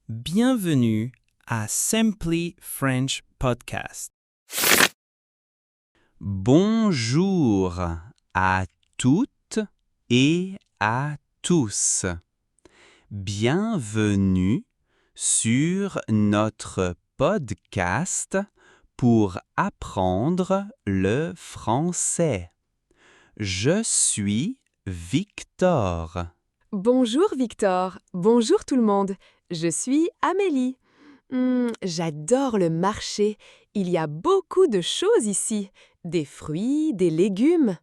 Bienvenue à Simply French Podcast. Bonjour à toutes et à tous. Bienvenue sur notre podcast pour apprendre le français. Je suis Victor. Bonjour Victor, bonjour tout le monde, je suis Amélie. J'adore le marché, il y a beaucoup de choses ici, des fruits, des légumes.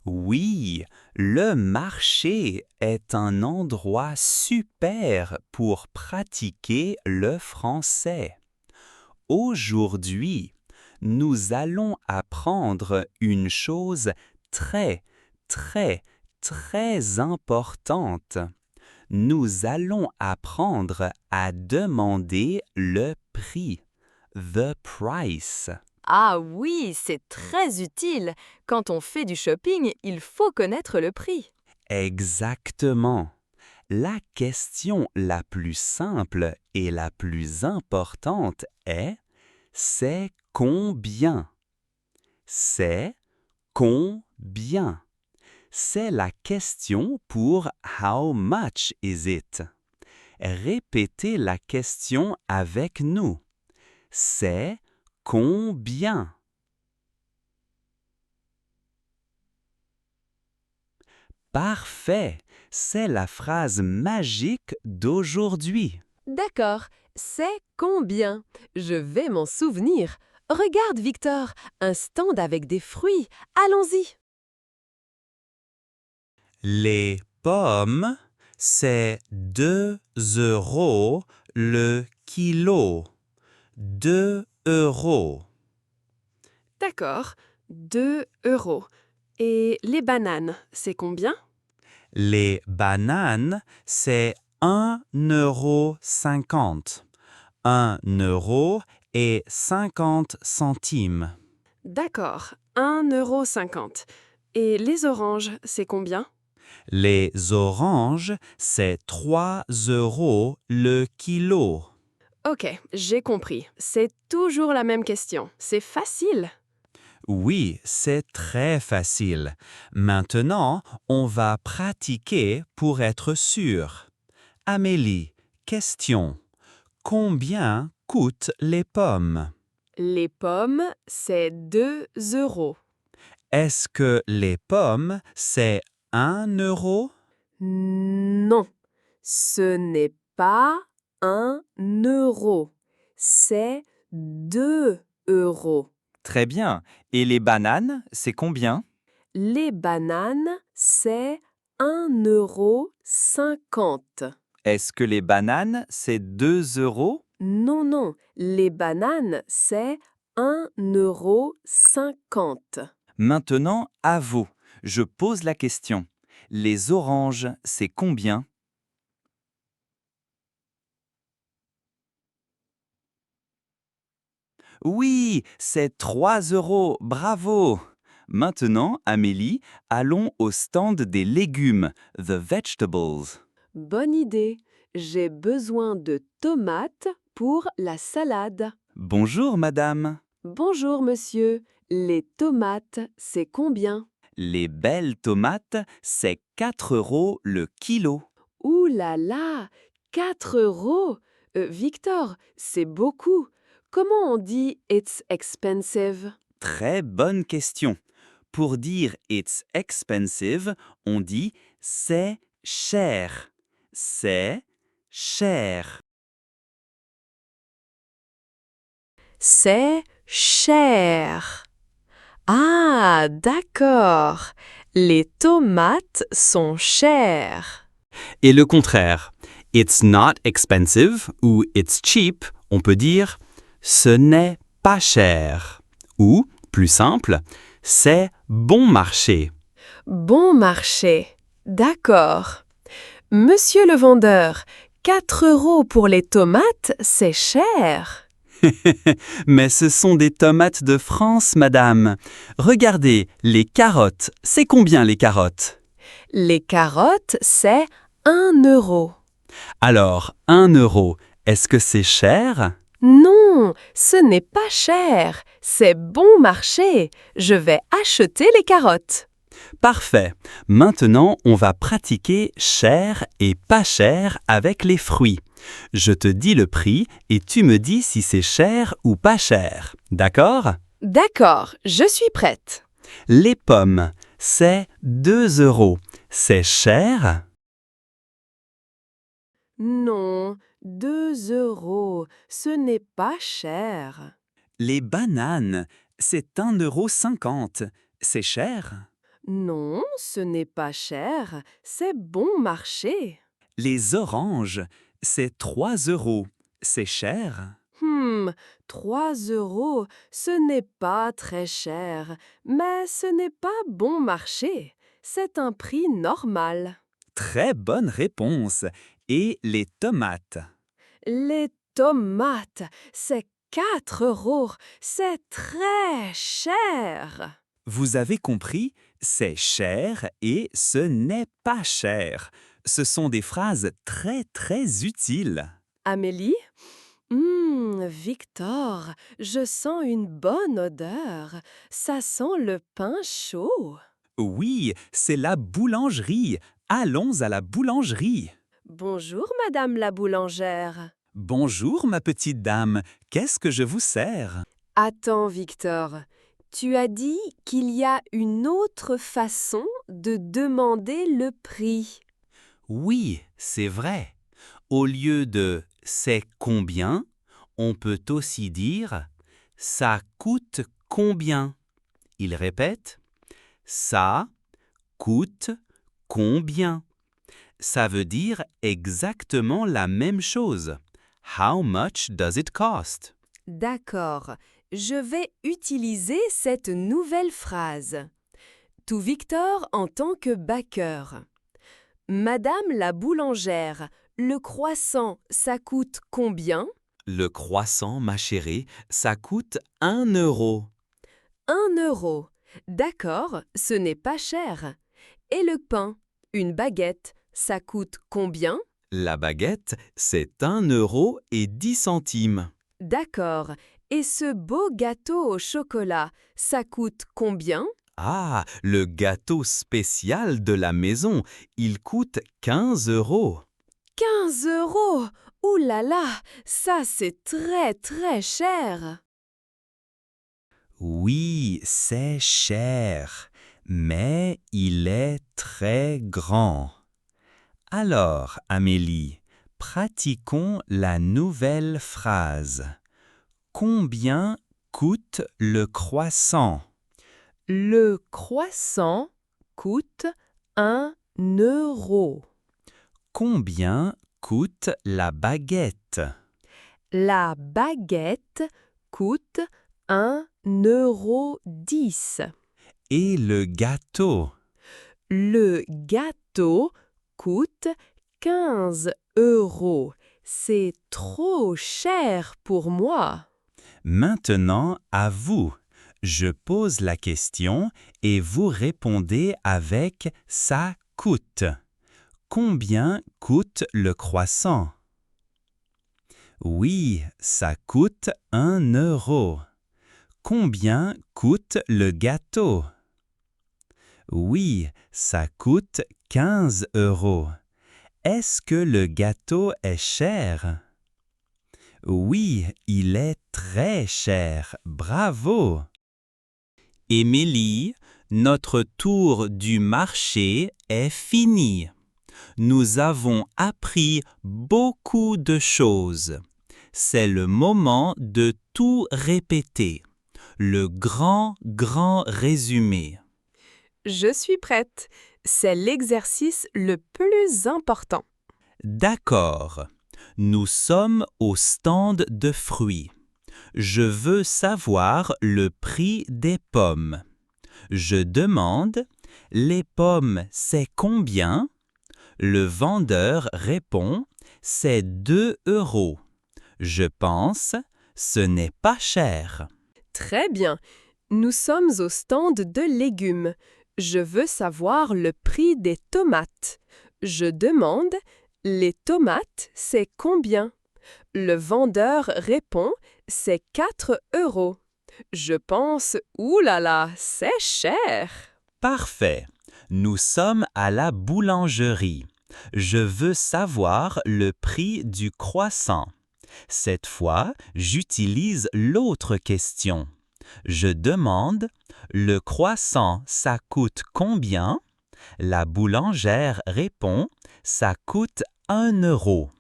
Oui, le marché est un endroit super pour pratiquer le français. Aujourd'hui, nous allons apprendre une chose très importante. Nous allons apprendre à demander le prix, the price. Ah oui, c'est très utile. Quand on fait du shopping, il faut connaître le prix. Exactement. La question la plus simple et la plus importante est « c'est combien ?» C'est combien? C'est la question pour « how much is it ?» Répétez la question avec nous. C'est combien? Parfait! C'est la phrase magique d'aujourd'hui. D'accord, c'est combien? Je vais m'en souvenir. Regarde Victor, un stand avec des fruits. Allons-y. Les pommes, c'est 2 € le kilo. 2 €. D'accord, 2 €. Et les bananes, c'est combien? Les bananes, c'est 1,50 €. 1 € et 50 centimes. D'accord, 1,50 €. Et les oranges, c'est combien? Les oranges, c'est 3 € le kilo. Ok, j'ai compris. C'est toujours la même question. C'est facile. Oui, c'est très facile. Maintenant, on va pratiquer pour être sûr. Amélie, question. Combien coûtent les pommes? Les pommes, c'est 2 €. Est-ce que les pommes, c'est 1 €? Non, ce n'est pas 1 €. C'est 2 €. Très bien. Et les bananes, c'est combien? Les bananes, c'est 1,50 €. Est-ce que les bananes, c'est 2 €? Non, les bananes, c'est 1,50 €. Maintenant, à vous. Je pose la question. Les oranges, c'est combien? Oui, c'est 3 €. Bravo! Maintenant, Amélie, allons au stand des légumes, the vegetables. Bonne idée. J'ai besoin de tomates pour la salade. Bonjour, madame. Bonjour, monsieur. Les tomates, c'est combien? Les belles tomates, c'est 4 € le kilo. Ouh là là, 4 €. Victor, c'est beaucoup. Comment on dit it's expensive? Très bonne question. Pour dire it's expensive, on dit c'est cher. C'est cher. C'est cher. Ah, d'accord. Les tomates sont chères. Et le contraire, it's not expensive ou it's cheap, on peut dire ce n'est pas cher. Ou, plus simple, c'est bon marché. Bon marché. D'accord. Monsieur le vendeur, 4 € pour les tomates, c'est cher. Mais ce sont des tomates de France, madame. Regardez, les carottes, c'est combien les carottes? Les carottes, c'est 1 €. Alors, 1 €, Est-ce que c'est cher? Non, ce n'est pas cher. C'est bon marché. Je vais acheter les carottes. Parfait. Maintenant, on va pratiquer cher et pas cher avec les fruits. Je te dis le prix et tu me dis si c'est cher ou pas cher. D'accord? D'accord, je suis prête. Les pommes, c'est 2 €. C'est cher? Non, 2 €, ce n'est pas cher. Les bananes, c'est 1,50 €. C'est cher. Non, ce n'est pas cher. C'est bon marché. Les oranges, c'est 3 €. C'est cher. 3 €, ce n'est pas très cher, mais ce n'est pas bon marché. C'est un prix normal. Très bonne réponse. Et les tomates? Les tomates, c'est 4 €. C'est très cher. Vous avez compris, c'est cher et ce n'est pas cher. Ce sont des phrases très utiles. Amélie? Victor, je sens une bonne odeur. Ça sent le pain chaud. Oui, c'est la boulangerie. Allons à la boulangerie. Bonjour, Madame la boulangère. Bonjour, ma petite dame. Qu'est-ce que je vous sers? Attends, Victor. Tu as dit qu'il y a une autre façon de demander le prix. Oui, c'est vrai. Au lieu de c'est combien, on peut aussi dire ça coûte combien. Il répète ça coûte combien. Ça veut dire exactement la même chose. How much does it cost? D'accord, je vais utiliser cette nouvelle phrase. Tout Victor en tant que backer. Madame la boulangère, le croissant, ça coûte combien? Le croissant, ma chérie, ça coûte 1 €. 1 €. D'accord, ce n'est pas cher. Et le pain, une baguette, ça coûte combien? La baguette, c'est 1,10 €. D'accord. Et ce beau gâteau au chocolat, ça coûte combien? Ah, le gâteau spécial de la maison, il coûte 15 €. 15 €! Ouh là là, ça c'est très cher. Oui, c'est cher, mais il est très grand. Alors, Amélie, pratiquons la nouvelle phrase. Combien coûte le croissant? Le croissant coûte 1 €. Combien coûte la baguette? La baguette coûte 1,10 €. Et le gâteau? Le gâteau coûte 15 €. C'est trop cher pour moi. Maintenant, à vous. Je pose la question et vous répondez avec « ça coûte ». Combien coûte le croissant? Oui, ça coûte 1 €. Combien coûte le gâteau? Oui, ça coûte 15 €. Est-ce que le gâteau est cher? Oui, il est très cher. Bravo! Émilie, notre tour du marché est fini. Nous avons appris beaucoup de choses. C'est le moment de tout répéter. Le grand résumé. Je suis prête. C'est l'exercice le plus important. D'accord. Nous sommes au stand de fruits. Je veux savoir le prix des pommes. Je demande « Les pommes, c'est combien ?» Le vendeur répond « C'est 2 €. Je pense « Ce n'est pas cher. » Très bien. Nous sommes au stand de légumes. Je veux savoir le prix des tomates. Je demande « Les tomates, c'est combien ?» Le vendeur répond, c'est 4 euros. Je pense, ouh là là, c'est cher. Parfait. Nous sommes à la boulangerie. Je veux savoir le prix du croissant. Cette fois, j'utilise l'autre question. Je demande, le croissant, ça coûte combien? La boulangère répond, ça coûte 1 euro.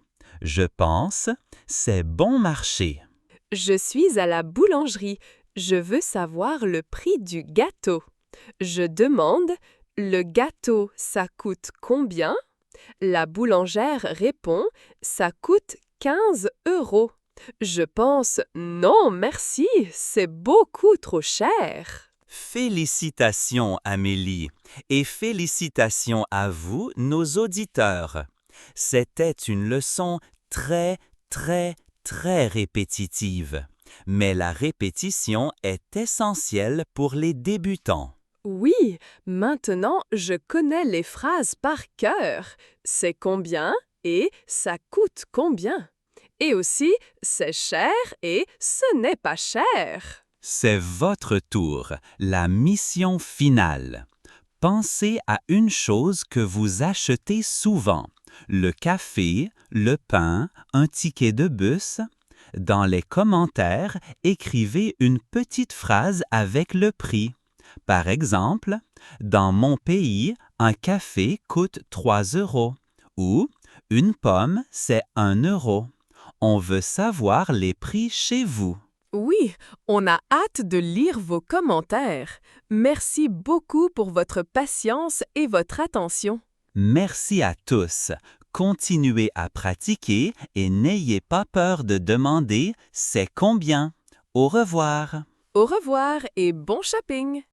Je pense, c'est bon marché. Je suis à la boulangerie. Je veux savoir le prix du gâteau. Je demande, le gâteau, ça coûte combien? La boulangère répond, ça coûte 15 euros. Je pense, non, merci, c'est beaucoup trop cher. Félicitations Amélie et félicitations à vous, nos auditeurs. C'était une leçon très répétitive. Mais la répétition est essentielle pour les débutants. Oui, maintenant je connais les phrases par cœur. C'est combien et ça coûte combien. Et aussi, c'est cher et ce n'est pas cher. C'est votre tour, la mission finale. Pensez à une chose que vous achetez souvent. Le café, le pain, un ticket de bus. Dans les commentaires, écrivez une petite phrase avec le prix. Par exemple, dans mon pays, un café coûte 3 euros ou une pomme, c'est 1 euro. On veut savoir les prix chez vous. Oui, on a hâte de lire vos commentaires. Merci beaucoup pour votre patience et votre attention. Merci à tous. Continuez à pratiquer et n'ayez pas peur de demander « c'est combien ». Au revoir. Au revoir et bon shopping!